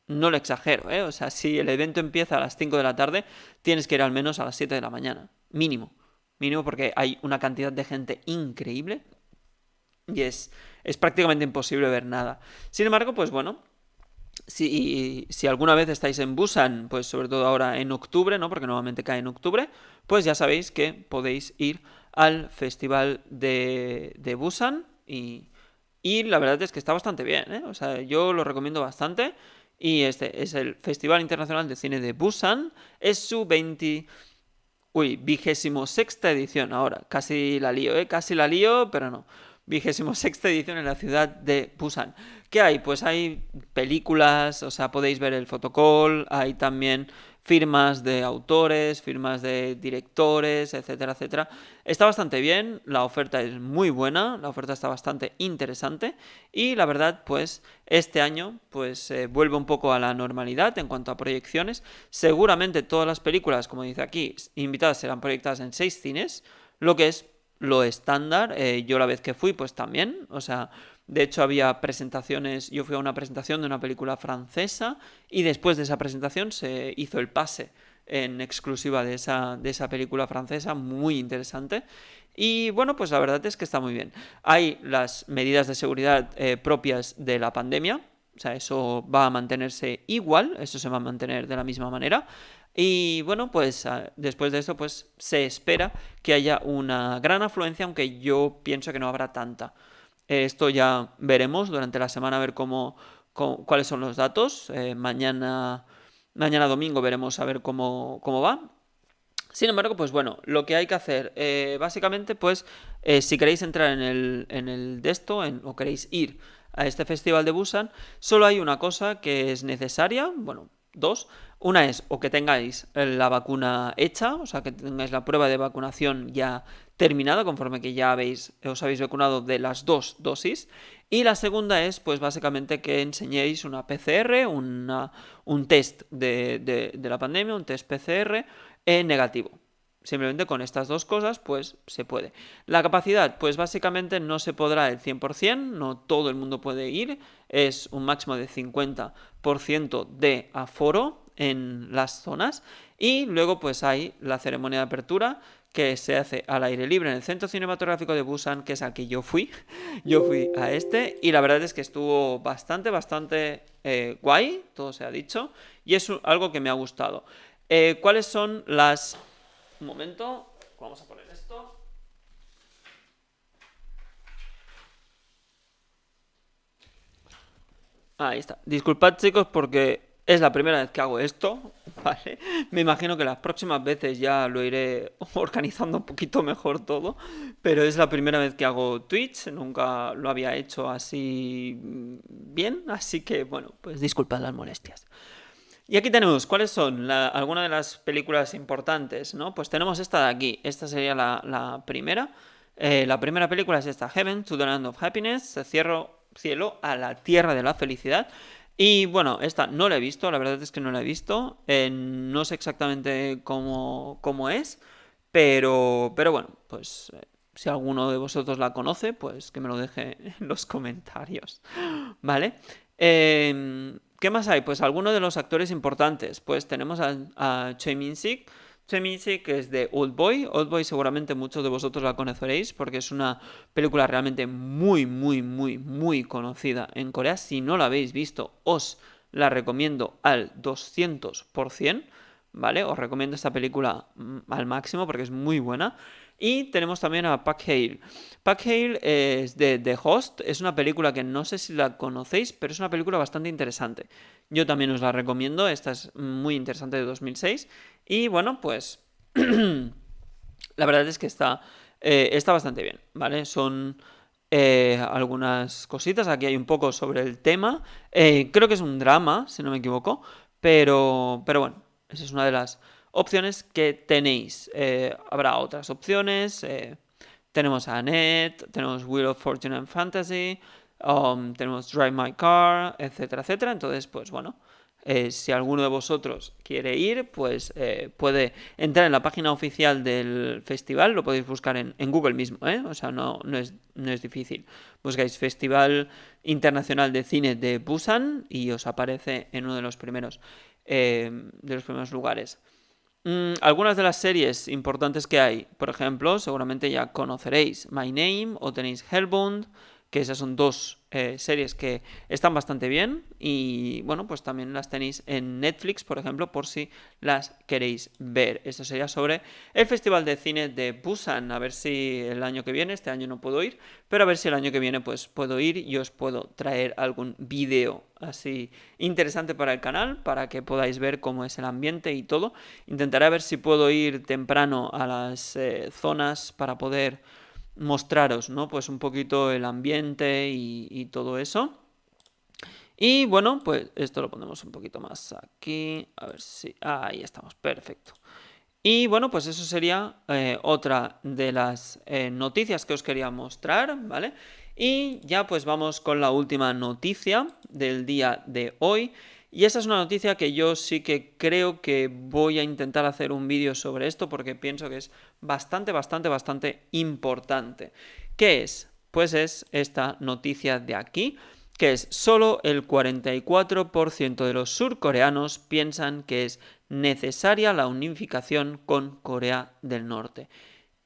no lo exagero, o sea, si el evento empieza a las 5 de la tarde, tienes que ir al menos a las 7 de la mañana, mínimo. Mínimo porque hay una cantidad de gente increíble y es prácticamente imposible ver nada. Sin embargo, pues bueno, si alguna vez estáis en Busan, pues sobre todo ahora en octubre, ¿no? Porque normalmente cae en octubre, pues ya sabéis que podéis ir al festival de Busan y la verdad es que está bastante bien, ¿eh? O sea, yo lo recomiendo bastante. Y este es el Festival Internacional de Cine de Busan. Es su 26ª edición ahora. Casi la lío, ¿eh? Casi la lío, pero no. 26ª edición en la ciudad de Busan. ¿Qué hay? Pues hay películas, o sea, podéis ver el fotocall, hay también firmas de autores, firmas de directores, etcétera, etcétera. Está bastante bien, la oferta es muy buena, la oferta está bastante interesante y la verdad, pues este año pues vuelve un poco a la normalidad en cuanto a proyecciones. Seguramente todas las películas, como dice aquí, invitadas serán proyectadas en 6 cines, lo que es lo estándar. Yo la vez que fui, pues también, o sea, de hecho había presentaciones, yo fui a una presentación de una película francesa y después de esa presentación se hizo el pase en exclusiva de esa película francesa, muy interesante. Y bueno, pues la verdad es que está muy bien. Hay las medidas de seguridad propias de la pandemia, o sea, eso va a mantenerse igual, eso se va a mantener de la misma manera. Y bueno, pues después de esto, pues se espera que haya una gran afluencia, aunque yo pienso que no habrá tanta. Esto ya veremos durante la semana, a ver cuáles son los datos. Mañana domingo veremos a ver cómo va. Sin embargo, pues bueno, lo que hay que hacer, básicamente, pues si queréis entrar en el de esto, o queréis ir a este festival de Busan, solo hay una cosa que es necesaria, bueno, dos. Una es o que tengáis la vacuna hecha, o sea, que tengáis la prueba de vacunación ya terminada, conforme que ya os habéis vacunado de las 2 dosis. Y la segunda es, pues básicamente, que enseñéis una PCR, un test de la pandemia, un test PCR negativo. Simplemente con estas dos cosas, pues se puede. La capacidad, pues básicamente no se podrá el 100%, no todo el mundo puede ir, es un máximo de 50% de aforo en las zonas y luego pues hay la ceremonia de apertura que se hace al aire libre en el Centro Cinematográfico de Busan, que es al que yo fui. Yo fui a este y la verdad es que estuvo bastante guay, todo se ha dicho, y es algo que me ha gustado. ¿Cuáles son las... Un momento, vamos a poner esto. Ahí está. Disculpad, chicos, porque es la primera vez que hago esto, ¿vale? Me imagino que las próximas veces ya lo iré organizando un poquito mejor todo, pero es la primera vez que hago Twitch, nunca lo había hecho así bien, así que bueno, pues disculpad las molestias. Y aquí tenemos, ¿cuáles son algunas de las películas importantes? ¿No? Pues tenemos esta de aquí, esta sería la primera. La primera película es esta, Heaven to the Land of Happiness, cielo a la tierra de la felicidad. Y bueno, esta no la he visto, la verdad es que no la he visto, no sé exactamente cómo es, pero bueno, pues si alguno de vosotros la conoce, pues que me lo deje en los comentarios, ¿vale? ¿Qué más hay? Pues algunos de los actores importantes. Pues tenemos a Choi Min-sik. Choi Min-sik es de Oldboy. Oldboy seguramente muchos de vosotros la conoceréis porque es una película realmente muy, muy, muy, muy conocida en Corea. Si no la habéis visto, os la recomiendo al 200%. ¿vale? Os recomiendo esta película al máximo porque es muy buena. Y tenemos también a Park Hale. Park Hale es de The Host, es una película que no sé si la conocéis, pero es una película bastante interesante. Yo también os la recomiendo, esta es muy interesante, de 2006. Y bueno, pues la verdad es que está bastante bien, ¿vale? Son algunas cositas, aquí hay un poco sobre el tema. Creo que es un drama, si no me equivoco, pero bueno, esa es una de las opciones que tenéis. Habrá otras opciones. Tenemos a Annette, tenemos Wheel of Fortune and Fantasy, tenemos Drive My Car, etcétera, etcétera. Entonces, pues bueno, si alguno de vosotros quiere ir, pues puede entrar en la página oficial del festival, lo podéis buscar en Google mismo, ¿eh? O sea, no es difícil. Buscáis Festival Internacional de Cine de Busan y os aparece en uno de los primeros lugares. Algunas de las series importantes que hay, por ejemplo, seguramente ya conoceréis My Name o tenéis Hellbound, que esas son dos series que están bastante bien y bueno, pues también las tenéis en Netflix, por ejemplo, por si las queréis ver. Esto sería sobre el Festival de Cine de Busan, a ver si el año que viene, este año no puedo ir, pero a ver si el año que viene pues puedo ir y os puedo traer algún vídeo así interesante para el canal, para que podáis ver cómo es el ambiente y todo. Intentaré ver si puedo ir temprano a las zonas para poder mostraros, ¿no? Pues un poquito el ambiente y todo eso. Y bueno, pues esto lo ponemos un poquito más aquí. A ver si... ahí estamos, perfecto. Y bueno, pues eso sería otra de las noticias que os quería mostrar, ¿vale? Y ya pues vamos con la última noticia del día de hoy. Y esa es una noticia que yo sí que creo que voy a intentar hacer un vídeo sobre esto porque pienso que es bastante, bastante, bastante importante. ¿Qué es? Pues es esta noticia de aquí, que es solo el 44% de los surcoreanos piensan que es necesaria la unificación con Corea del Norte.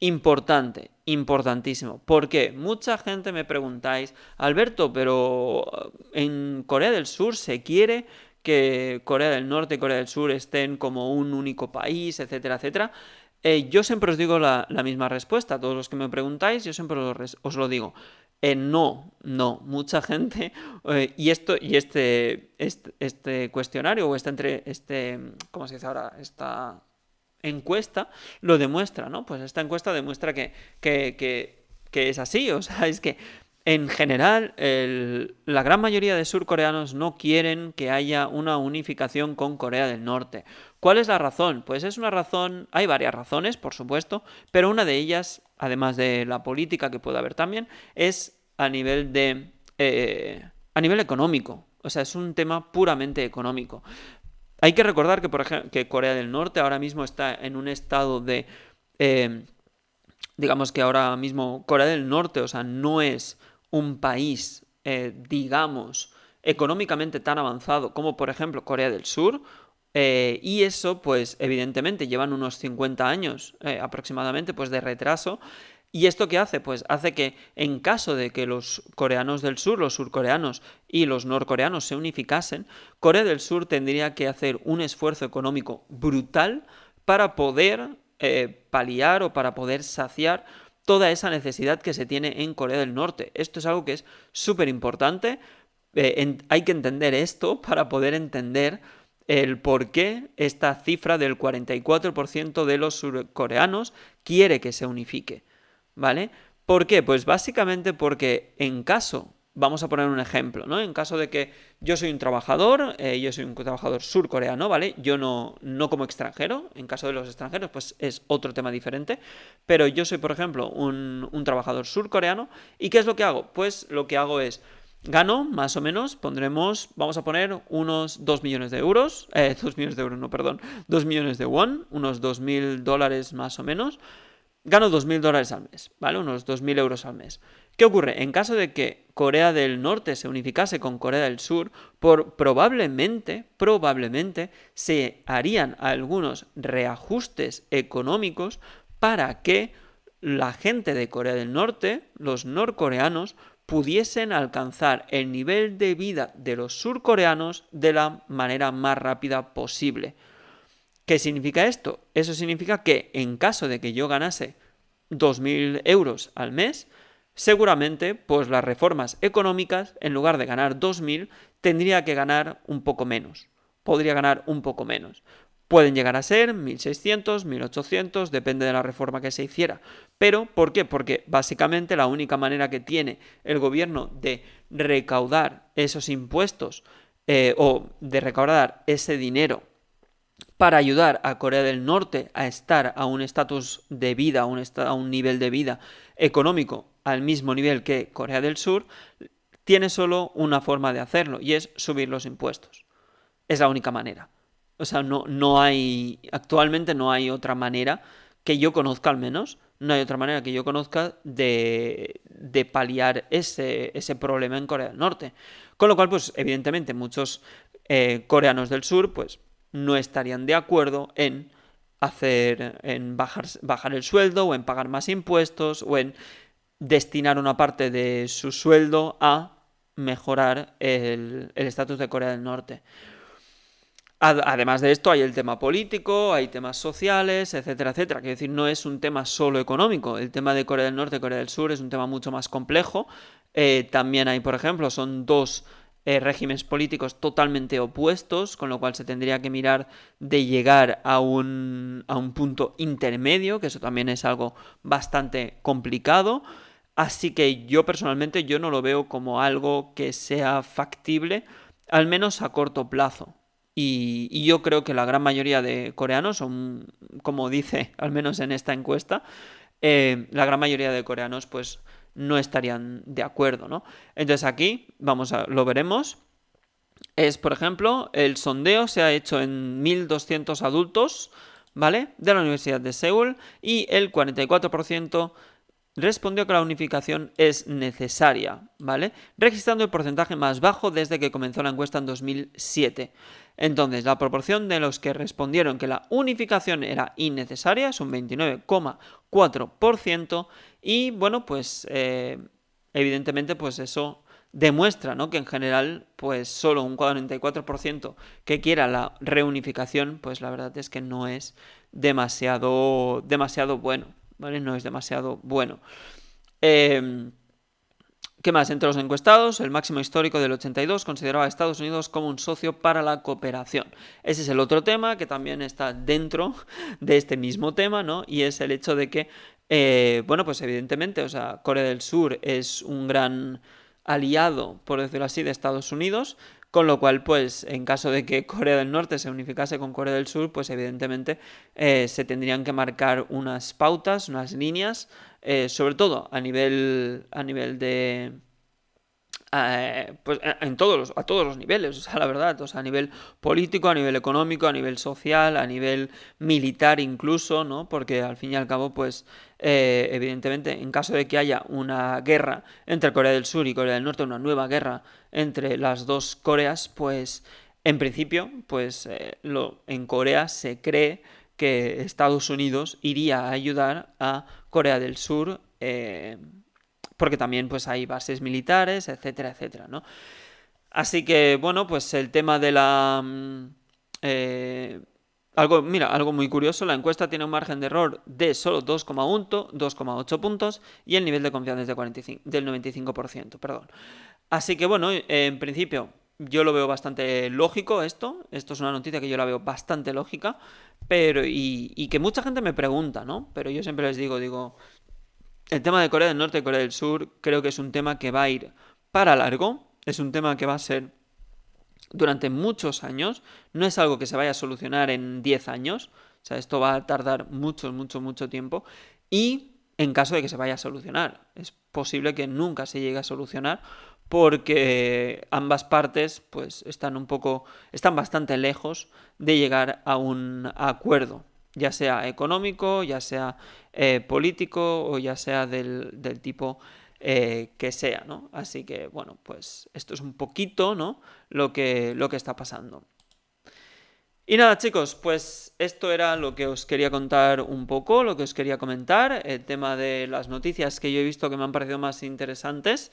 Importante, importantísimo. Porque mucha gente me preguntáis, Alberto, pero en Corea del Sur se quiere que Corea del Norte y Corea del Sur estén como un único país, etcétera, etcétera. Yo siempre os digo la misma respuesta. A todos los que me preguntáis, yo siempre os lo digo. No, mucha gente, este cuestionario o ¿cómo se dice ahora? Esta encuesta lo demuestra, ¿no? Pues esta encuesta demuestra que es así, o sea, es que en general la gran mayoría de surcoreanos no quieren que haya una unificación con Corea del Norte. ¿Cuál es la razón? Pues es una razón, hay varias razones, por supuesto, pero una de ellas, además de la política que puede haber también, es a nivel económico. O sea, es un tema puramente económico. Hay que recordar que, por ejemplo, que Corea del Norte ahora mismo está en un estado de... eh, digamos que ahora mismo Corea del Norte, o sea, no es un país, digamos, económicamente tan avanzado como, por ejemplo, Corea del Sur. Y eso, pues, evidentemente, llevan unos 50 años aproximadamente, pues, de retraso. ¿Y esto qué hace? Pues hace que en caso de que los coreanos del sur, los surcoreanos y los norcoreanos se unificasen, Corea del Sur tendría que hacer un esfuerzo económico brutal para poder paliar o para poder saciar toda esa necesidad que se tiene en Corea del Norte. Esto es algo que es súper importante. Hay que entender esto para poder entender el por qué esta cifra del 44% de los surcoreanos quiere que se unifique. ¿Vale? ¿Por qué? Pues básicamente porque en caso, vamos a poner un ejemplo, ¿no? En caso de que yo soy un trabajador, yo soy un trabajador surcoreano, ¿vale? Yo no como extranjero, en caso de los extranjeros, pues es otro tema diferente, pero yo soy, por ejemplo, un trabajador surcoreano, ¿y qué es lo que hago? Pues lo que hago es, gano más o menos, vamos a poner unos 2 millones de euros, 2 millones de euros, no, perdón, 2 millones de won, unos $2.000 más o menos. Gano $2.000 al mes, ¿vale? Unos 2.000 euros al mes. ¿Qué ocurre? En caso de que Corea del Norte se unificase con Corea del Sur, probablemente se harían algunos reajustes económicos para que la gente de Corea del Norte, los norcoreanos, pudiesen alcanzar el nivel de vida de los surcoreanos de la manera más rápida posible. ¿Qué significa esto? Eso significa que en caso de que yo ganase 2.000 euros al mes, seguramente pues las reformas económicas, en lugar de ganar 2.000, tendría que ganar un poco menos. Podría ganar un poco menos. Pueden llegar a ser 1.600, 1.800, depende de la reforma que se hiciera. Pero, ¿por qué? Porque básicamente la única manera que tiene el gobierno de recaudar esos impuestos o de recaudar ese dinero para ayudar a Corea del Norte a estar a un estatus de vida, a un nivel de vida económico al mismo nivel que Corea del Sur, tiene solo una forma de hacerlo y es subir los impuestos. Es la única manera. O sea, no hay, actualmente no hay otra manera que yo conozca al menos, no hay otra manera que yo conozca de paliar ese problema en Corea del Norte. Con lo cual, pues evidentemente muchos coreanos del sur, pues no estarían de acuerdo en bajar el sueldo o en pagar más impuestos o en destinar una parte de su sueldo a mejorar el estatus de Corea del Norte. Además de esto hay el tema político, hay temas sociales, etcétera, etcétera. Quiero decir, no es un tema solo económico. El tema de Corea del Norte y Corea del Sur es un tema mucho más complejo. También hay, por ejemplo, son dos regímenes políticos totalmente opuestos, con lo cual se tendría que mirar de llegar a un punto intermedio, que eso también es algo bastante complicado. Así que yo personalmente yo no lo veo como algo que sea factible, al menos a corto plazo. Y yo creo que la gran mayoría de coreanos, son, como dice al menos en esta encuesta, la gran mayoría de coreanos pues no estarían de acuerdo, ¿no? Entonces aquí, lo veremos. Es, por ejemplo, el sondeo se ha hecho en 1.200 adultos, ¿vale? De la Universidad de Seúl y el 44% respondió que la unificación es necesaria, ¿vale? Registrando el porcentaje más bajo desde que comenzó la encuesta en 2007. Entonces, la proporción de los que respondieron que la unificación era innecesaria es un 29,4% y, bueno, pues evidentemente pues eso demuestra, ¿no?, que en general pues solo un 44% que quiera la reunificación, pues la verdad es que no es demasiado bueno, ¿vale? No es demasiado bueno. ¿Qué más? Entre los encuestados, el máximo histórico del 82 consideraba a Estados Unidos como un socio para la cooperación. Ese es el otro tema que también está dentro de este mismo tema, ¿no? Y es el hecho de que, bueno, pues evidentemente, o sea, Corea del Sur es un gran aliado, por decirlo así, de Estados Unidos, con lo cual, pues, en caso de que Corea del Norte se unificase con Corea del Sur, pues evidentemente se tendrían que marcar unas pautas, unas líneas, sobre todo a nivel de pues a todos los niveles, o sea, la verdad, o sea, a nivel político, a nivel económico, a nivel social, a nivel militar incluso, ¿no? Porque al fin y al cabo, pues, evidentemente, en caso de que haya una guerra entre Corea del Sur y Corea del Norte, una nueva guerra entre las dos Coreas, pues, en principio, pues, en Corea se cree que Estados Unidos iría a ayudar a Corea del Sur, porque también pues hay bases militares, etcétera, etcétera, ¿no? Así que, bueno, pues el tema de la... algo muy curioso, la encuesta tiene un margen de error de solo 2,8 puntos y el nivel de confianza es del 95%, perdón. Así que, bueno, en principio yo lo veo bastante lógico esto es una noticia que yo la veo bastante lógica, pero y que mucha gente me pregunta, ¿no? Pero yo siempre les digo, el tema de Corea del Norte y Corea del Sur creo que es un tema que va a ir para largo, es un tema que va a ser durante muchos años, no es algo que se vaya a solucionar en 10 años, o sea, esto va a tardar mucho tiempo y en caso de que se vaya a solucionar, es posible que nunca se llegue a solucionar porque ambas partes pues están bastante lejos de llegar a un acuerdo, ya sea económico, ya sea político o ya sea del tipo que sea, ¿no? Así que, bueno, pues esto es un poquito, ¿no?, lo que está pasando. Y nada, chicos, pues esto era lo que os quería contar un poco, lo que os quería comentar, el tema de las noticias que yo he visto que me han parecido más interesantes.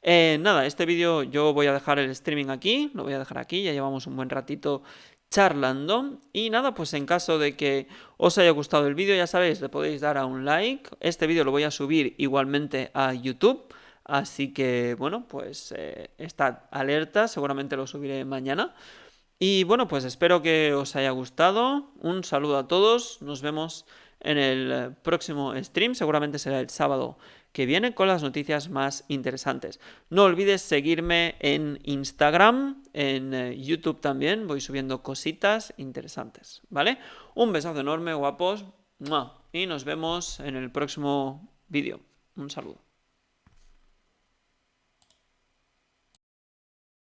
Nada, este vídeo yo voy a dejar el streaming aquí, lo voy a dejar aquí, ya llevamos un buen ratito charlando. Y nada, pues en caso de que os haya gustado el vídeo, ya sabéis, le podéis dar a un like. Este vídeo lo voy a subir igualmente a YouTube. Así que, bueno, pues estad alerta, seguramente lo subiré mañana. Y bueno, pues espero que os haya gustado. Un saludo a todos. Nos vemos en el próximo stream. Seguramente será el sábado que viene con las noticias más interesantes. No olvides seguirme en Instagram, en YouTube también. Voy subiendo cositas interesantes, ¿vale? Un besazo enorme, guapos. ¡Mua! Y nos vemos en el próximo vídeo. Un saludo.